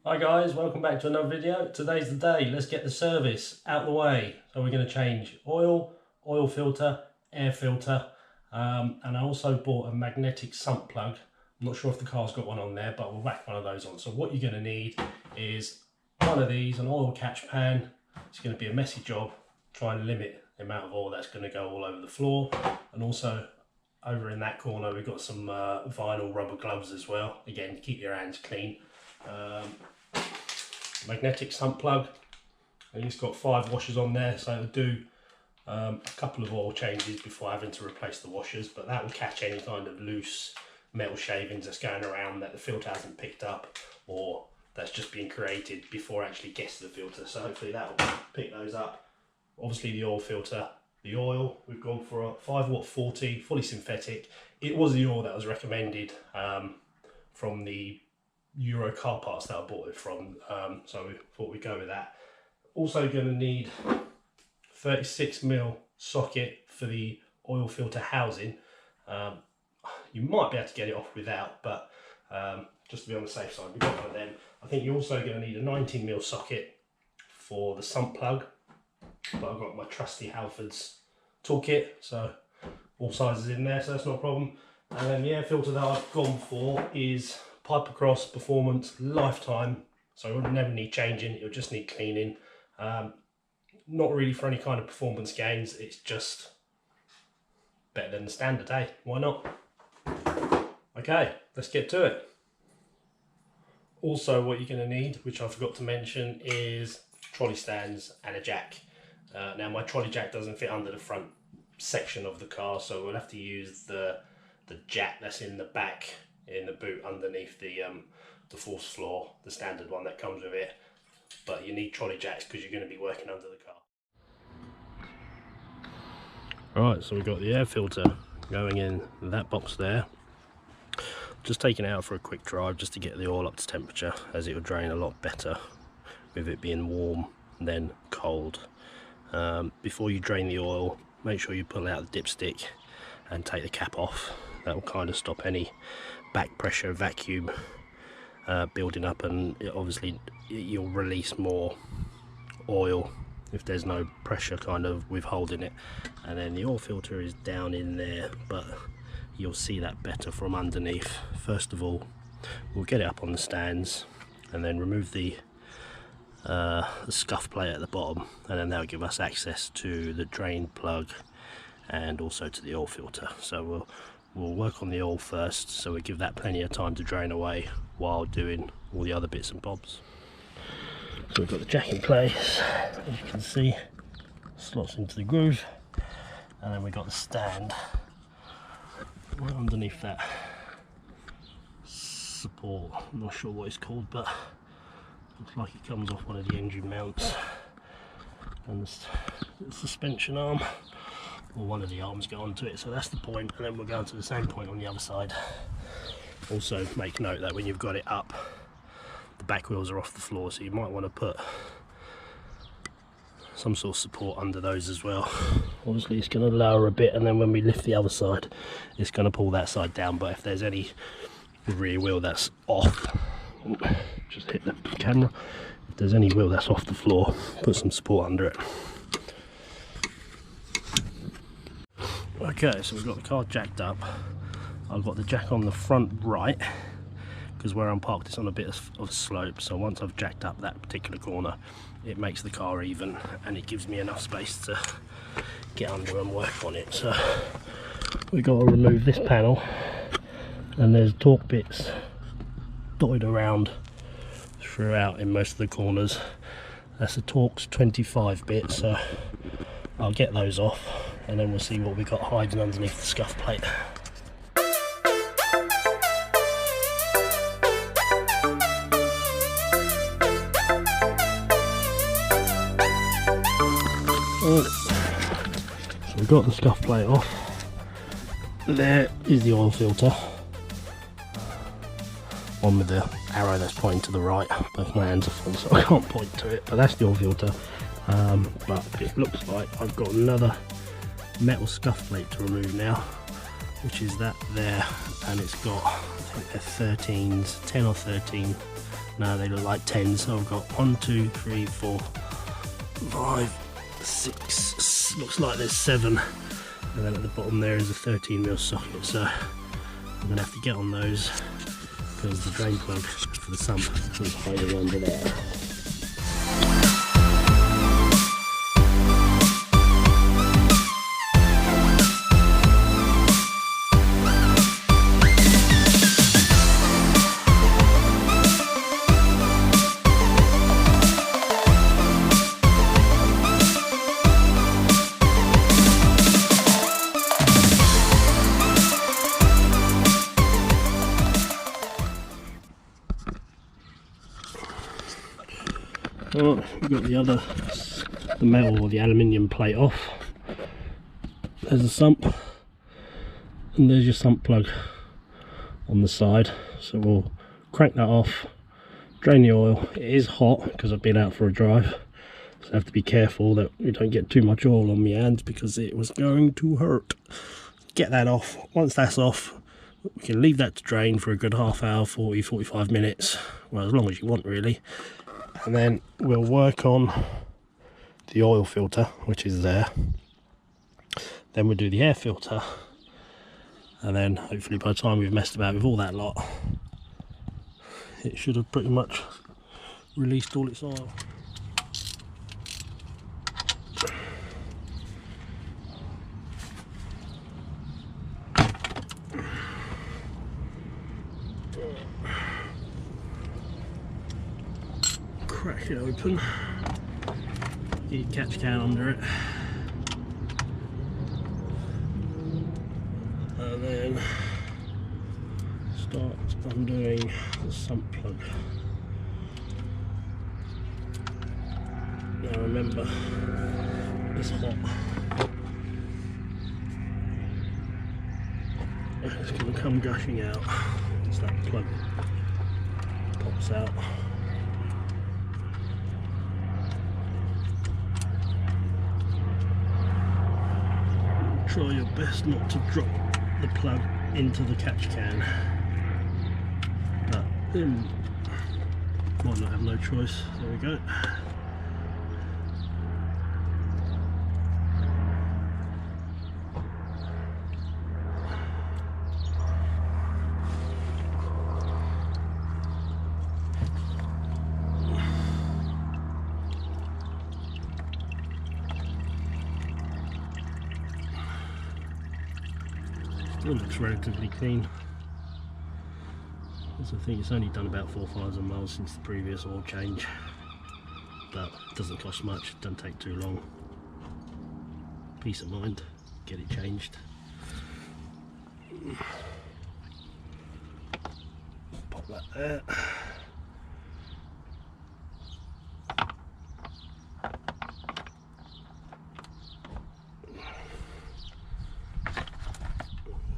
Hi guys, welcome back to another video. Today's the day. Let's get the service out of the way. So we're going to change oil, oil filter, air filter, and I also bought a magnetic sump plug. I'm not sure if the car's got one on there, but we'll whack one of those on. So what you're going to need is one of these, an oil catch pan. It's going to be a messy job. Try and limit the amount of oil that's going to go all over the floor. And also over in that corner we've got some vinyl rubber gloves as well. Again, keep your hands clean. Magnetic sump plug, and it's got 5 washers on there, so it'll do a couple of oil changes before having to replace the washers, but that will catch any kind of loose metal shavings that's going around that the filter hasn't picked up or that's just been created before it actually gets to the filter. So hopefully that will pick those up. Obviously the oil filter, the oil, we've gone for a 5 watt 40 fully synthetic. It was the oil that was recommended from the Euro car parts that I bought it from, so we thought we'd go with that. Also going to need 36mm socket for the oil filter housing. You might be able to get it off without, but just to be on the safe side, we've got one of them. I think you're also going to need a 19mm socket for the sump plug, but I've got my trusty Halford's toolkit, so all sizes in there, so that's not a problem. And then the air filter that I've gone for is Pipe Across Performance Lifetime, so it will never need changing, it'll just need cleaning. Not really for any kind of performance gains, it's just better than the standard, eh? Why not? Okay, let's get to it. Also what you're going to need, which I forgot to mention, is trolley stands and a jack. Now my trolley jack doesn't fit under the front section of the car, so we'll have to use the jack that's in the back in the boot underneath the fourth floor, the standard one that comes with it. But you need trolley jacks because you're going to be working under the car. Right, so we've got the air filter going in that box there. Just taking it out for a quick drive just to get the oil up to temperature, as it will drain a lot better with it being warm than cold. Before you drain the oil, make sure you pull out the dipstick and take the cap off. That will kind of stop any back pressure vacuum building up, and obviously you'll release more oil if there's no pressure kind of withholding it. And then the oil filter is down in there, but you'll see that better from underneath. First of all, we'll get it up on the stands and then remove the scuff plate at the bottom, and then that'll give us access to the drain plug and also to the oil filter. So we'll work on the oil first, so we give that plenty of time to drain away while doing all the other bits and bobs. So we've got the jack in place, as you can see, slots into the groove, and then we've got the stand right underneath that support. I'm not sure what it's called, but looks like it comes off one of the engine mounts, and the suspension arm, or one of the arms go onto it, so that's the point, and then we'll go on to the same point on the other side. Also make note that when you've got it up, the back wheels are off the floor, so you might want to put some sort of support under those as well. Obviously it's going to lower a bit, and then when we lift the other side it's going to pull that side down, but if there's any rear wheel that's off, just hit the camera, if there's any wheel that's off the floor, put some support under it. Okay, so we've got the car jacked up. I've got the jack on the front right, because where I'm parked it's on a bit of a slope, so once I've jacked up that particular corner it makes the car even, and it gives me enough space to get under and work on it. So we've got to remove this panel, and there's torque bits dotted around throughout in most of the corners. That's the Torx 25 bit, so I'll get those off, and then we'll see what we got hiding underneath the scuff plate. So we've got the scuff plate off. There is the oil filter, one with the arrow that's pointing to the right. Both my hands are full, so I can't point to it, but that's the oil filter. But it looks like I've got another metal scuff plate to remove now, which is that there, and it's got, I think they're 13s, 10 or 13 No, they look like 10s. So I've got 1, 2, 3, 4, 5, 6. Looks like there's 7. And then at the bottom there is a 13mm socket. So I'm gonna have to get on those because the drain plug for the sump is hiding under there. Right, we've got the metal or the aluminium plate off. There's the sump, and there's your sump plug on the side. So we'll crank that off, drain the oil. It is hot because I've been out for a drive, so I have to be careful that we don't get too much oil on my hands because it was going to hurt. Get that off. Once that's off, we can leave that to drain for a good half hour, 40-45 minutes, well, as long as you want really. And then we'll work on the oil filter, which is there. Then we'll do the air filter, and then hopefully by the time we've messed about with all that lot, it should have pretty much released all its oil. Crack it open, get your catch can under it, and then start undoing the sump plug. Now remember, it's hot. It's going to come gushing out as that plug pops out. Try your best not to drop the plug into the catch can, but then might not have no choice. There we go. Still looks relatively clean. As I think it's only done about 4 or 5 miles since the previous oil change, but it doesn't cost much, it doesn't take too long. Peace of mind, get it changed. Pop that there.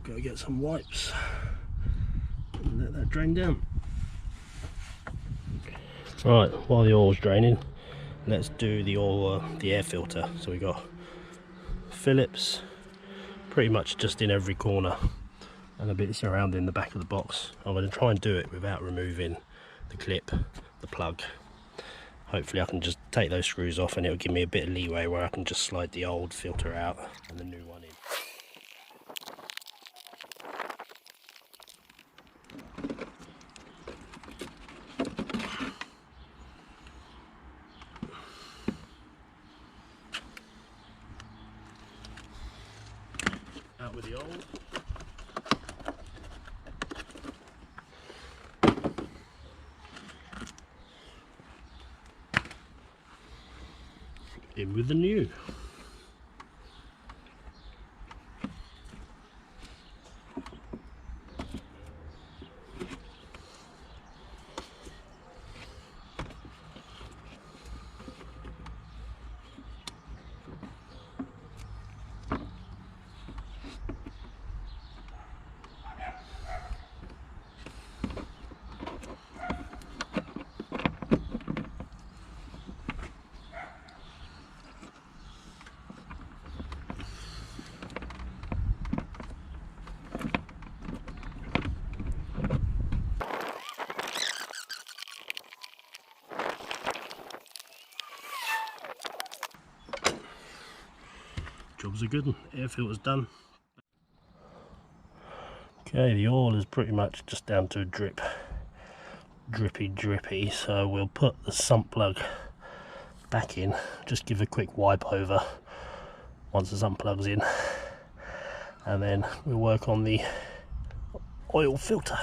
Go get some wipes and let that drain down. Right, while the oil's draining, let's do the air filter. So we got Phillips pretty much just in every corner and a bit surrounding the back of the box. I'm going to try and do it without removing the clip, the plug. Hopefully I can just take those screws off and it'll give me a bit of leeway where I can just slide the old filter out and the new one in. Out with the old. In with the new. Valves are good, and air filter's done. Okay, the oil is pretty much just down to a drip. Drippy, so we'll put the sump plug back in, just give a quick wipe over once the sump plug's in, and then we'll work on the oil filter.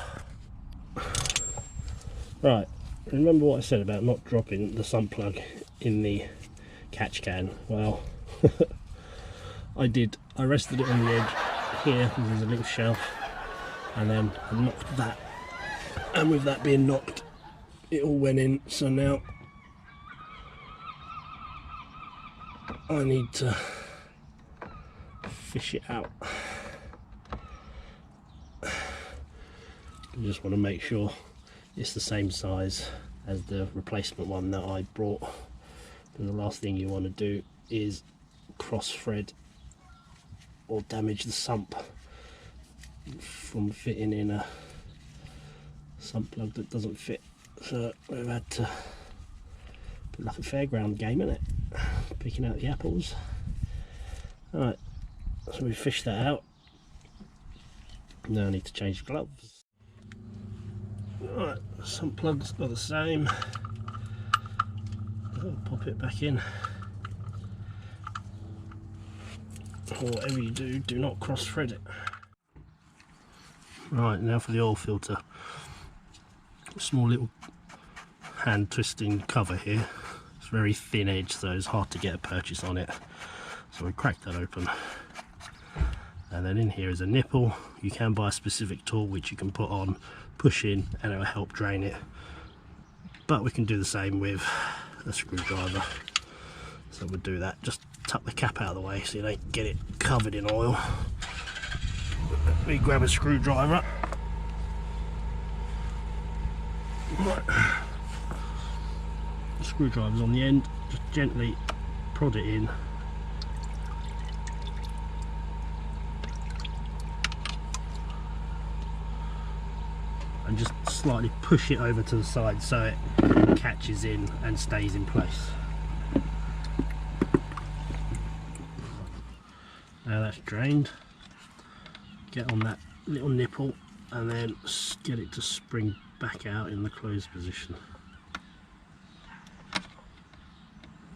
Right, remember what I said about not dropping the sump plug in the catch can? Well, I did. I rested it on the edge here, there's a little shelf, and then I knocked that, and with that being knocked, it all went in. So now I need to fish it out. I just want to make sure it's the same size as the replacement one that I brought, because the last thing you want to do is cross thread or damage the sump from fitting in a sump plug that doesn't fit. So we've had to put like a fairground game in it, picking out the apples. Alright, so we fished that out. Now I need to change the gloves. Alright, sump plugs are the same. I'll pop it back in. Or whatever you do, do not cross thread it. Right, now for the oil filter. A small little hand twisting cover here. It's very thin edge, so it's hard to get a purchase on it. So we crack that open. And then in here is a nipple. You can buy a specific tool which you can put on, push in, and it will help drain it. But we can do the same with a screwdriver. So we'll do that. Just tuck the cap out of the way so you don't get it covered in oil. We grab a screwdriver. Right. The screwdriver's on the end. Just gently prod it in. And just slightly push it over to the side so it catches in and stays in place. Now that's drained, get on that little nipple and then get it to spring back out in the closed position,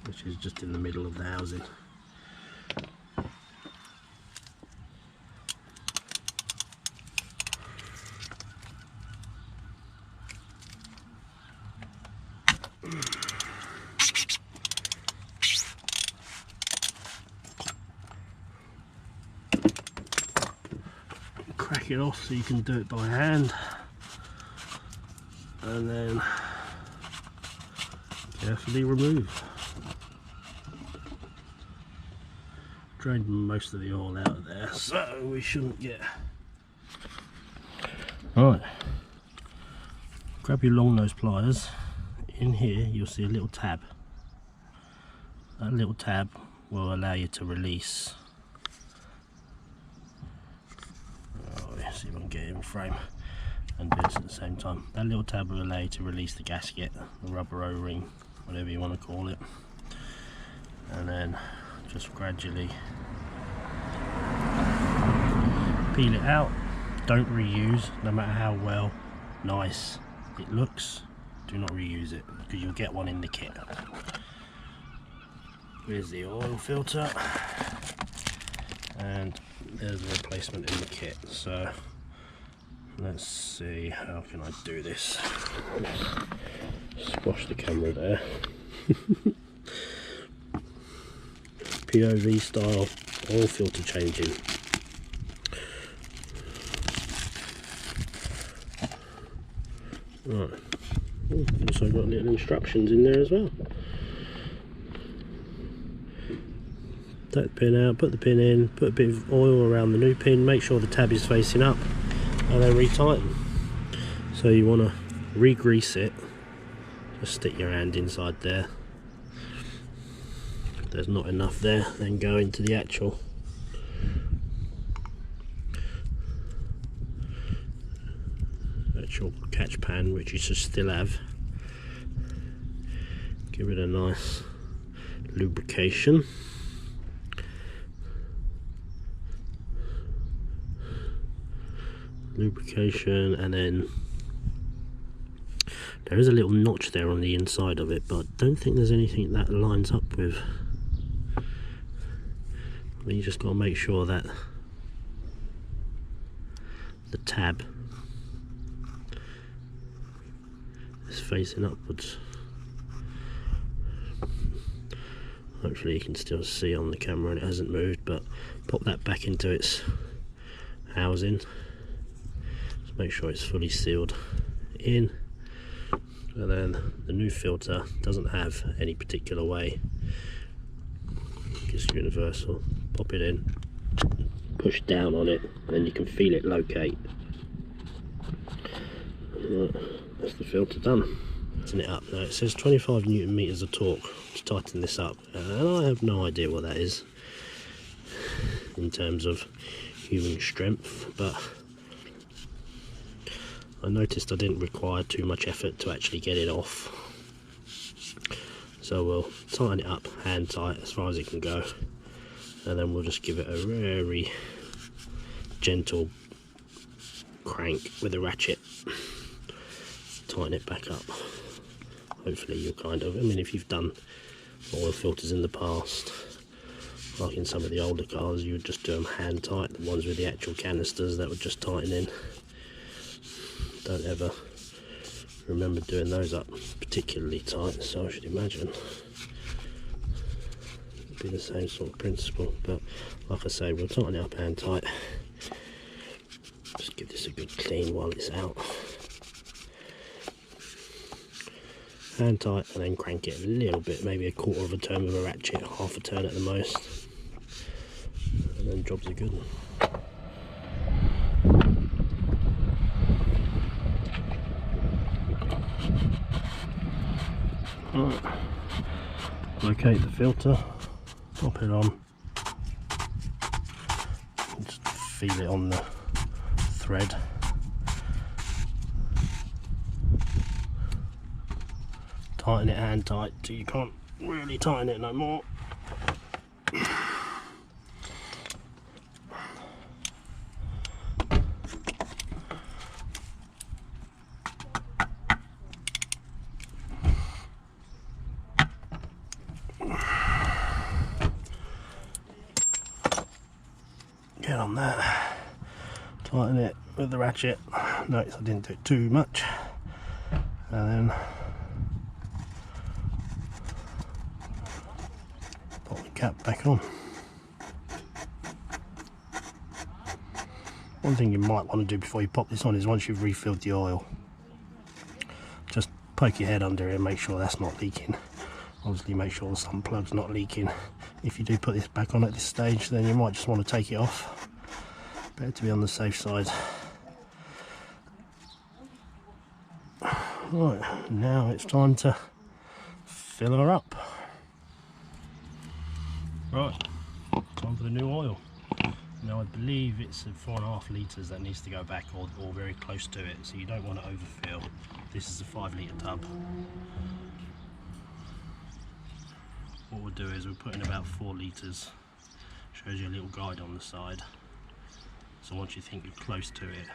which is just in the middle of the housing. Crack it off so you can do it by hand, and then carefully remove. Drained most of the oil out of there, so we shouldn't get. Right, grab your long nose pliers. In here you'll see a little tab. That little tab will allow you to release. See if I can get it in frame and do this at the same time. That little tab will allow you to release the gasket, the rubber O-ring, whatever you want to call it, and then just gradually peel it out. Don't reuse, no matter how well nice it looks, do not reuse it because you'll get one in the kit. Here's the oil filter, and there's a replacement in the kit. So let's see, how can I do this? Squash the camera there. POV style oil filter changing. Right, also got little instructions in there as well. Take the pin out, put the pin in, put a bit of oil around the new pin, make sure the tab is facing up, and then retighten. So you want to re-grease it, just stick your hand inside there. If there's not enough there, then go into the actual catch pan, which you should still have. Give it a nice lubrication. lubrication, and then there is a little notch there on the inside of it, but I don't think there's anything that lines up with. You just got to make sure that the tab is facing upwards. Hopefully you can still see on the camera and it hasn't moved, but pop that back into its housing. Just make sure it's fully sealed in. And then the new filter doesn't have any particular way. It's universal. Pop it in, push down on it, and then you can feel it locate. Right, that's the filter done. Tighten it up. Now it says 25 Newton meters of torque to tighten this up, and I have no idea what that is in terms of human strength, but I noticed I didn't require too much effort to actually get it off. So we'll tighten it up hand tight as far as it can go, and then we'll just give it a very gentle crank with a ratchet. Tighten it back up. Hopefully you'll kind of, I mean, if you've done oil filters in the past, like in some of the older cars, you would just do them hand tight. The ones with the actual canisters, that would just tighten in. Don't ever remember doing those up particularly tight, so I should imagine it'd be the same sort of principle. But like I say, we'll tighten it up hand tight. Just give this a good clean while it's out. Hand tight, and then crank it a little bit, maybe a quarter of a turn with a ratchet, half a turn at the most, and then job's a good one. Right, locate the filter, pop it on, just feel it on the thread. Tighten it hand tight till you can't really tighten it no more. Get on that, tighten it with the ratchet. Notice I didn't do it too much, and then pop the cap back on. One thing you might want to do before you pop this on is, once you've refilled the oil, just poke your head under it and make sure that's not leaking. Obviously make sure the sump plug's not leaking. If you do put this back on at this stage, then you might just want to take it off. Better to be on the safe side. Right, now it's time to fill her up. Right, time for the new oil. Now I believe it's 4.5 litres that needs to go back, or very close to it, so you don't want to overfill. This is a 5 litre tub. What we'll do is we'll put in about 4 litres. Shows you a little guide on the side. So once you think you're close to it,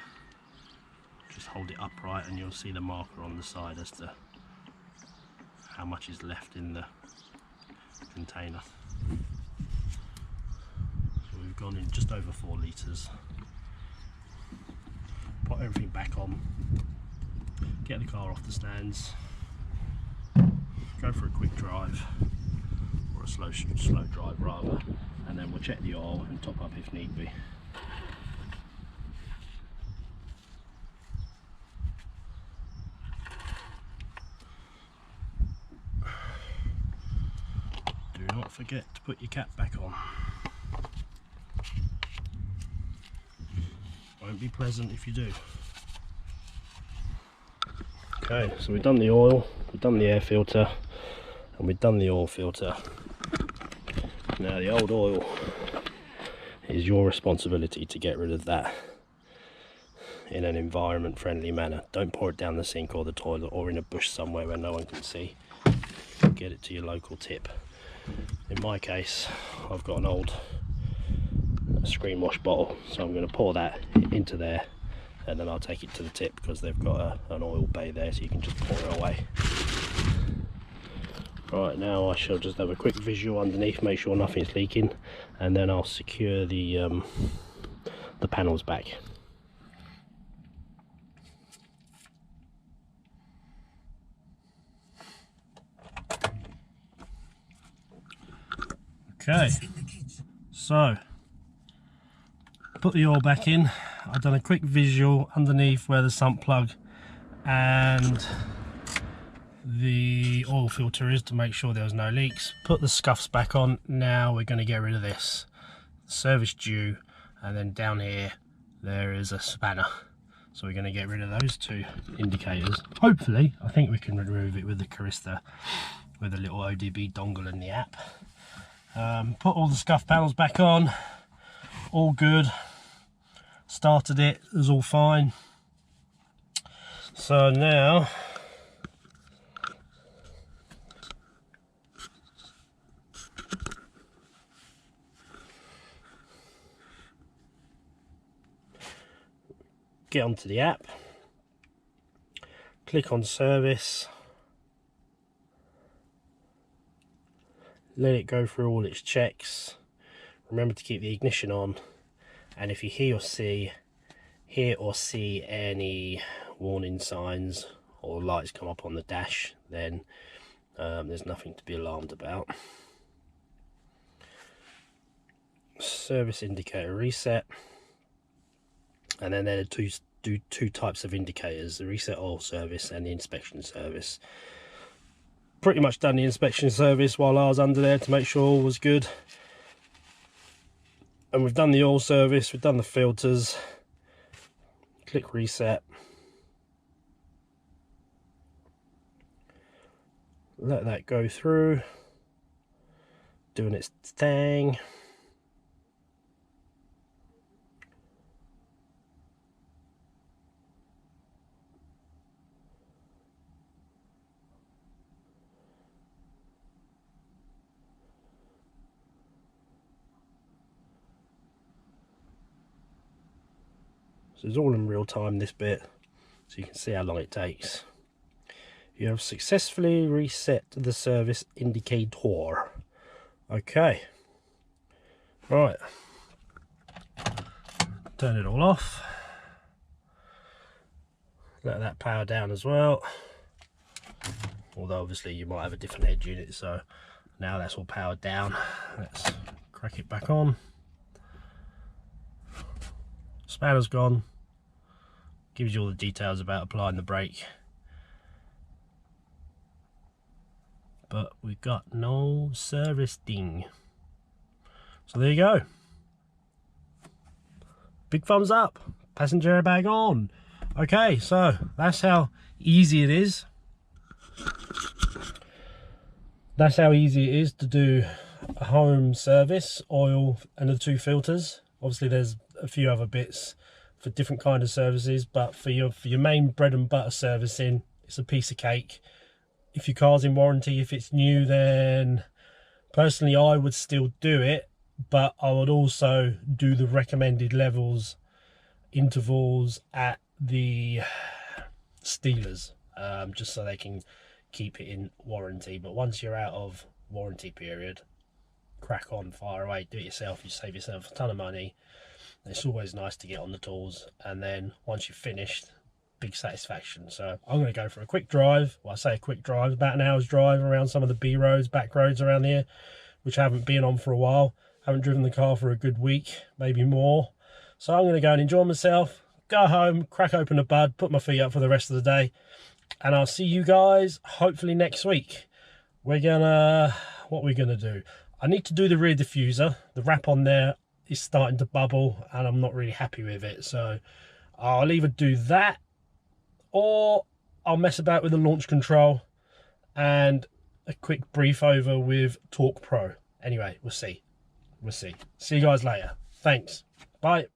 just hold it upright and you'll see the marker on the side as to how much is left in the container. So we've gone in just over 4 litres. Put everything back on, get the car off the stands, go for a quick drive, or a slow drive rather, and then we'll check the oil and top up if need be. Do not forget to put your cap back on. Won't be pleasant if you do. Okay, so we've done the oil, we've done the air filter, and we've done the oil filter. Now the old oil is your responsibility to get rid of that in an environment friendly manner. Don't pour it down the sink or the toilet or in a bush somewhere where no one can see. Get it to your local tip. In my case, I've got an old screen wash bottle, so I'm going to pour that into there and then I'll take it to the tip because they've got an oil bay there, so you can just pour it away. Right, now I shall just have a quick visual underneath, make sure nothing's leaking, and then I'll secure the panels back. Okay, so put the oil back in. I've done a quick visual underneath where the sump plug and the oil filter is to make sure there's no leaks. Put the scuffs back on. Now we're going to get rid of this service due, and then down here there is a spanner, so we're going to get rid of those two indicators. Hopefully, I think we can remove it with the carista with a little ODB dongle in the app. Put all the scuff panels back on, all good. Started it was all fine. So now get onto the app, click on service, let it go through all its checks. Remember to keep the ignition on, and if you hear or see any warning signs or lights come up on the dash, then there's nothing to be alarmed about. Service indicator reset, and then there are two types of indicators: the reset oil service and the inspection service. Pretty much done the inspection service while I was under there to make sure all was good, and we've done the oil service, we've done the filters. Click reset, let that go through, doing its thing. So it's all in real time, this bit, so you can see how long it takes. You have successfully reset the service indicator. Okay, right, turn it all off, let that power down as well, although obviously you might have a different head unit. So now that's all powered down, let's crack it back on. Spanner's gone, gives you all the details about applying the brake, but we've got no service ding. So there you go, big thumbs up, passenger airbag on. Okay, so that's how easy it is. That's how easy it is to do a home service, oil and the two filters. Obviously there's a few other bits for different kind of services, but for your main bread and butter servicing, it's a piece of cake. If your car's in warranty, if it's new, then personally I would still do it, but I would also do the recommended levels, intervals at the stealers, just so they can keep it in warranty. But once you're out of warranty period, crack on, fire away, do it yourself. You save yourself a ton of money. It's always nice to get on the tools, and then once you've finished, big satisfaction. So I'm going to go for a quick drive. Well, I say a quick drive, about an hour's drive around some of the B roads, back roads around here, which I haven't been on for a while. Haven't driven the car for a good week, maybe more. So I'm going to go and enjoy myself, go home, crack open a bud, put my feet up for the rest of the day, and I'll see you guys hopefully next week. What we're gonna do, I need to do the rear diffuser. The wrap on there is starting to bubble and I'm not really happy with it, so I'll either do that or I'll mess about with the launch control and a quick brief over with Torque Pro. Anyway, we'll see. See you guys later. Thanks. Bye.